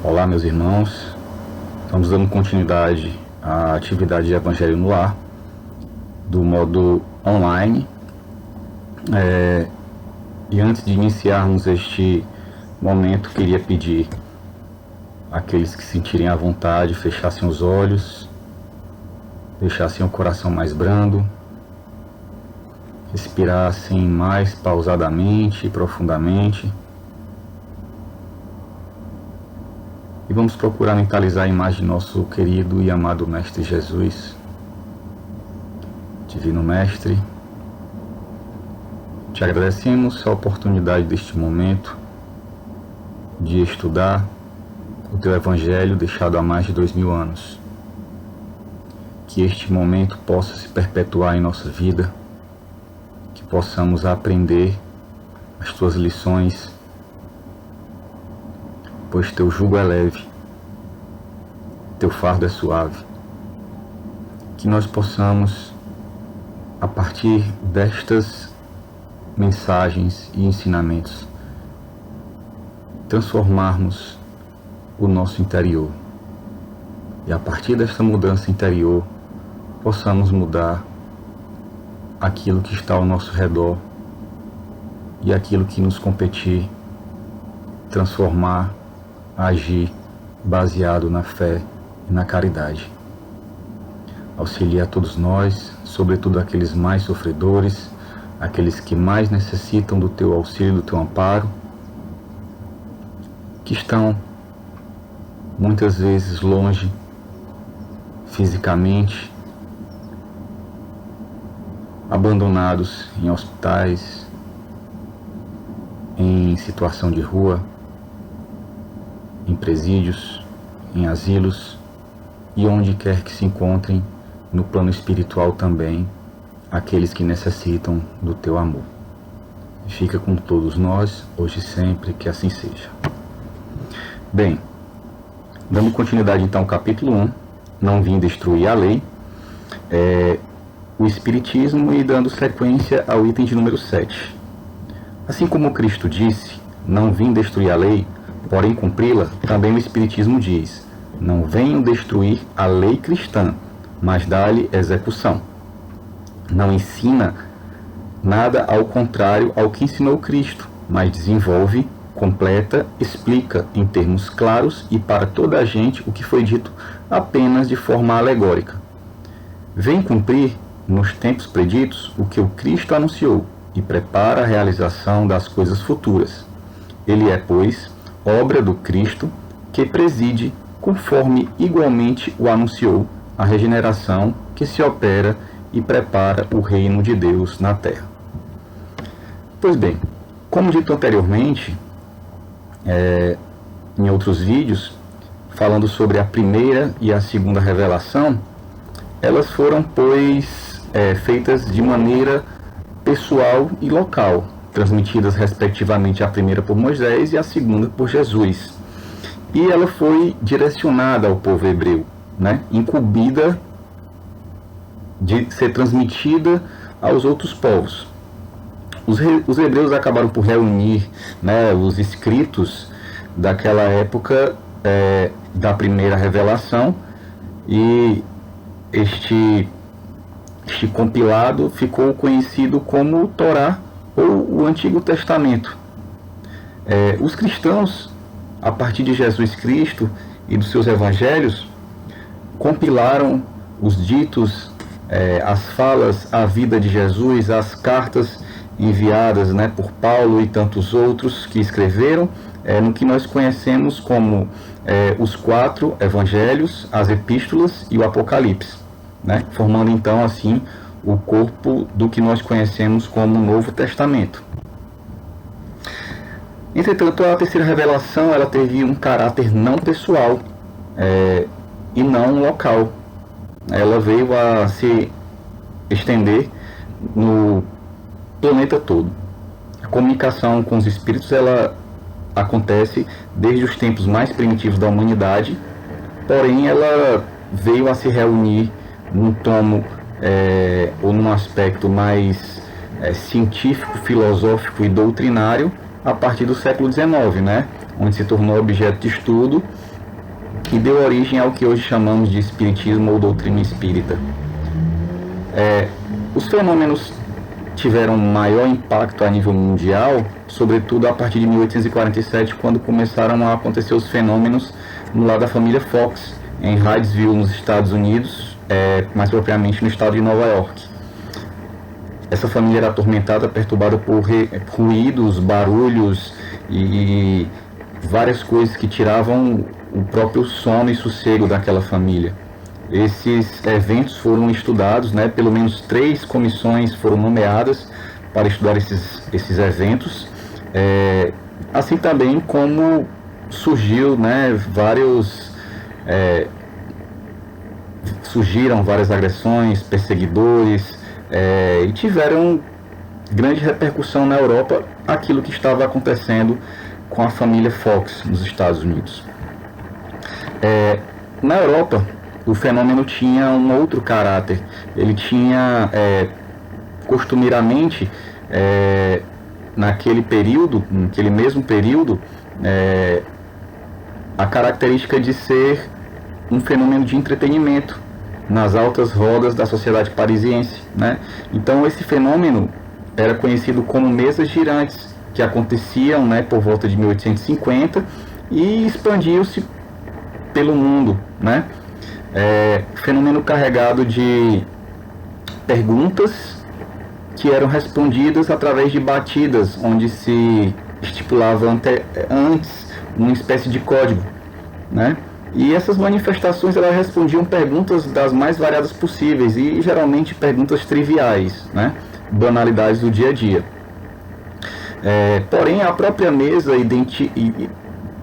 Olá, meus irmãos. Estamos dando continuidade à atividade de Evangelho no Lar, do modo online. E antes de iniciarmos este momento, queria pedir àqueles que sentirem à vontade, fechassem os olhos, deixassem o coração mais brando, respirassem mais pausadamente e profundamente. E vamos procurar mentalizar a imagem de nosso querido e amado Mestre Jesus. Divino Mestre, te agradecemos a oportunidade deste momento de estudar o teu Evangelho deixado há mais de 2000 anos. Que este momento possa se perpetuar em nossa vida, que possamos aprender as tuas lições, pois teu jugo é leve, teu fardo é suave. Que nós possamos, a partir destas mensagens e ensinamentos, transformarmos o nosso interior. E a partir desta mudança interior, possamos mudar aquilo que está ao nosso redor e aquilo que nos competir, transformar, agir baseado na fé e na caridade. Auxilia a todos nós, sobretudo aqueles mais sofredores, aqueles que mais necessitam do teu auxílio, do teu amparo, que estão muitas vezes longe fisicamente, abandonados em hospitais, em situação de rua, em presídios, em asilos e onde quer que se encontrem no plano espiritual também, aqueles que necessitam do teu amor. Fica com todos nós, hoje e sempre, que assim seja. Bem, dando continuidade então ao capítulo 1, não vim destruir a lei, o Espiritismo, e dando sequência ao item de número 7. Assim como Cristo disse, não vim destruir a lei, porém cumpri-la, também o Espiritismo diz, não venho destruir a lei cristã, mas dar-lhe execução. Não ensina nada ao contrário ao que ensinou Cristo, mas desenvolve, completa, explica em termos claros e para toda a gente o que foi dito apenas de forma alegórica. Vem cumprir, nos tempos preditos, o que o Cristo anunciou e prepara a realização das coisas futuras. Ele é, pois, obra do Cristo que preside, conforme igualmente o anunciou, a regeneração que se opera e prepara o reino de Deus na terra. Pois bem, como dito anteriormente, em outros vídeos, falando sobre a primeira e a segunda revelação, elas foram, pois, feitas de maneira pessoal e local, transmitidas respectivamente a primeira por Moisés e a segunda por Jesus. E ela foi direcionada ao povo hebreu, incumbida de ser transmitida aos outros povos. Os hebreus acabaram por reunir os escritos daquela época da primeira revelação, e este compilado ficou conhecido como o Torá ou o Antigo Testamento. Os cristãos, a partir de Jesus Cristo e dos seus evangelhos, compilaram os ditos, as falas, a vida de Jesus, as cartas enviadas por Paulo e tantos outros que escreveram, no que nós conhecemos como os 4 evangelhos, as epístolas e o Apocalipse, formando então assim o corpo do que nós conhecemos como o Novo Testamento. Entretanto, a terceira revelação ela teve um caráter não pessoal e não local. Ela veio a se estender no planeta todo. A comunicação com os espíritos ela acontece desde os tempos mais primitivos da humanidade, porém ela veio a se reunir num tomo ou num aspecto mais científico, filosófico e doutrinário a partir do século XIX, onde se tornou objeto de estudo que deu origem ao que hoje chamamos de espiritismo ou doutrina espírita. Os fenômenos tiveram maior impacto a nível mundial, sobretudo a partir de 1847, quando começaram a acontecer os fenômenos no lado da família Fox, em Hydesville, nos Estados Unidos, mais propriamente no estado de Nova York. Essa família era atormentada, perturbada por ruídos, barulhos e várias coisas que tiravam o próprio sono e sossego daquela família. Esses eventos foram estudados, né, pelo menos 3 comissões foram nomeadas para estudar esses eventos, assim também como surgiu, né, surgiram várias agressões, perseguidores, e tiveram grande repercussão na Europa aquilo que estava acontecendo com a família Fox nos Estados Unidos. Na Europa, o fenômeno tinha um outro caráter. Ele tinha, costumeiramente, naquele mesmo período, a característica de ser um fenômeno de entretenimento nas altas rodas da sociedade parisiense, né? Então esse fenômeno era conhecido como mesas girantes, que aconteciam, né, por volta de 1850 e expandiu-se pelo mundo, né? Fenômeno carregado de perguntas que eram respondidas através de batidas, onde se estipulava antes uma espécie de código, né? E essas manifestações, elas respondiam perguntas das mais variadas possíveis e geralmente perguntas triviais, né? Banalidades do dia a dia. Porém, a própria mesa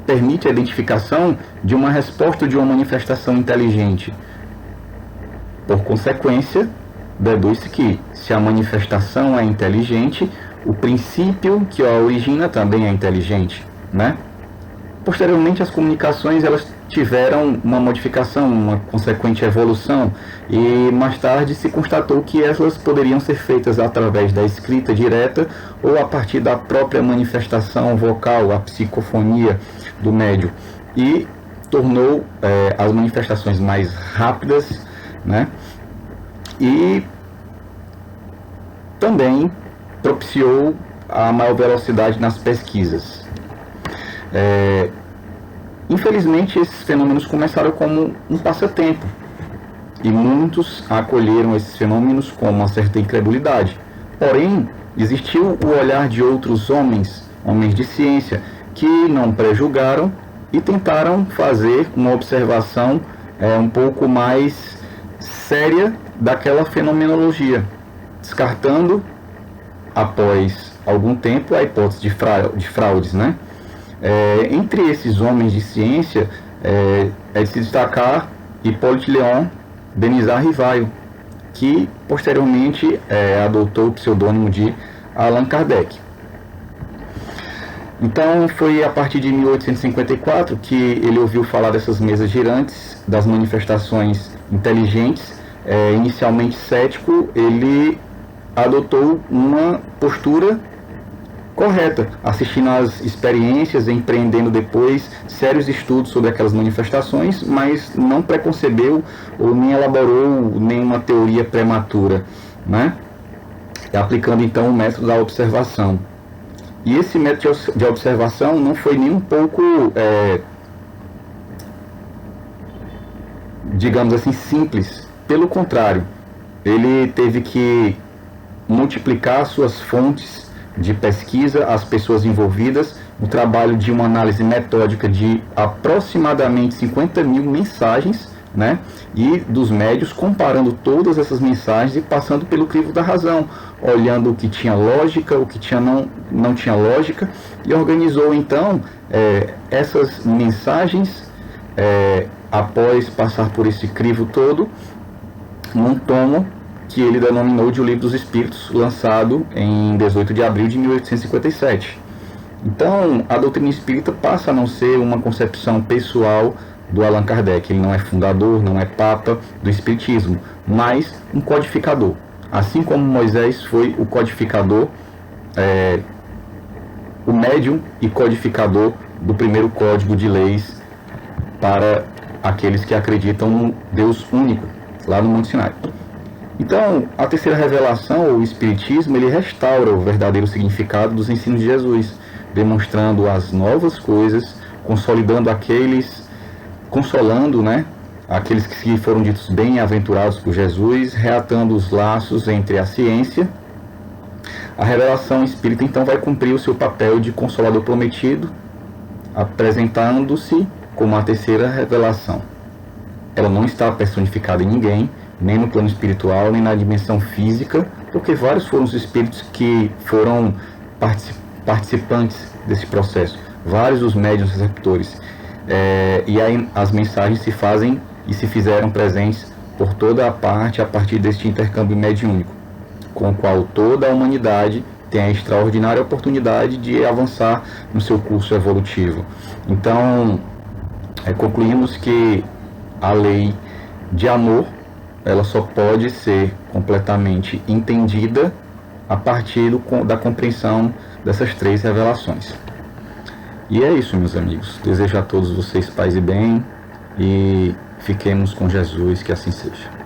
permite a identificação de uma resposta de uma manifestação inteligente. Por consequência, deduz-se que, se a manifestação é inteligente, o princípio que a origina também é inteligente, né? Posteriormente, as comunicações elas tiveram uma modificação, uma consequente evolução, e mais tarde se constatou que elas poderiam ser feitas através da escrita direta ou a partir da própria manifestação vocal, a psicofonia do médium, e tornou as manifestações mais rápidas, né? E também propiciou a maior velocidade nas pesquisas. Infelizmente, esses fenômenos começaram como um passatempo e muitos acolheram esses fenômenos com uma certa incredulidade. Porém, existiu o olhar de outros homens de ciência, que não prejulgaram e tentaram fazer uma observação um pouco mais séria daquela fenomenologia, descartando, após algum tempo, a hipótese de fraudes, né? Entre esses homens de ciência é de se destacar Hippolyte Léon Denisard Rivail, que posteriormente adotou o pseudônimo de Allan Kardec. Então foi a partir de 1854 que ele ouviu falar dessas mesas girantes, das manifestações inteligentes. Inicialmente cético, ele adotou uma postura correta, assistindo às experiências, empreendendo depois sérios estudos sobre aquelas manifestações, mas não preconcebeu ou nem elaborou nenhuma teoria prematura, né? Aplicando então o método da observação. E esse método de observação não foi nem um pouco, digamos assim, simples. Pelo contrário, ele teve que multiplicar suas fontes de pesquisa, as pessoas envolvidas, o trabalho de uma análise metódica de aproximadamente 50 mil mensagens, né, e dos médios, comparando todas essas mensagens e passando pelo crivo da razão, olhando o que tinha lógica, o que não tinha lógica, e organizou então essas mensagens, após passar por esse crivo todo, num tomo que ele denominou de O Livro dos Espíritos, lançado em 18 de abril de 1857. Então, a doutrina espírita passa a não ser uma concepção pessoal do Allan Kardec. Ele não é fundador, não é papa do espiritismo, mas um codificador. Assim como Moisés foi o codificador, o médium e codificador do primeiro código de leis para aqueles que acreditam no Deus único, lá no Monte Sinai. Então, a terceira revelação, o Espiritismo, ele restaura o verdadeiro significado dos ensinos de Jesus, demonstrando as novas coisas, consolando, né, aqueles que foram ditos bem-aventurados por Jesus, reatando os laços entre a ciência. A revelação espírita, então, vai cumprir o seu papel de consolador prometido, apresentando-se como a terceira revelação. Ela não está personificada em ninguém, nem no plano espiritual, nem na dimensão física, porque vários foram os espíritos que foram participantes desse processo, vários os médiuns receptores, e aí as mensagens se fazem e se fizeram presentes por toda a parte a partir deste intercâmbio mediúnico, com o qual toda a humanidade tem a extraordinária oportunidade de avançar no seu curso evolutivo. Então, concluímos que a lei de amor, ela só pode ser completamente entendida a partir da compreensão dessas três revelações. E é isso, meus amigos. Desejo a todos vocês paz e bem, e fiquemos com Jesus, que assim seja.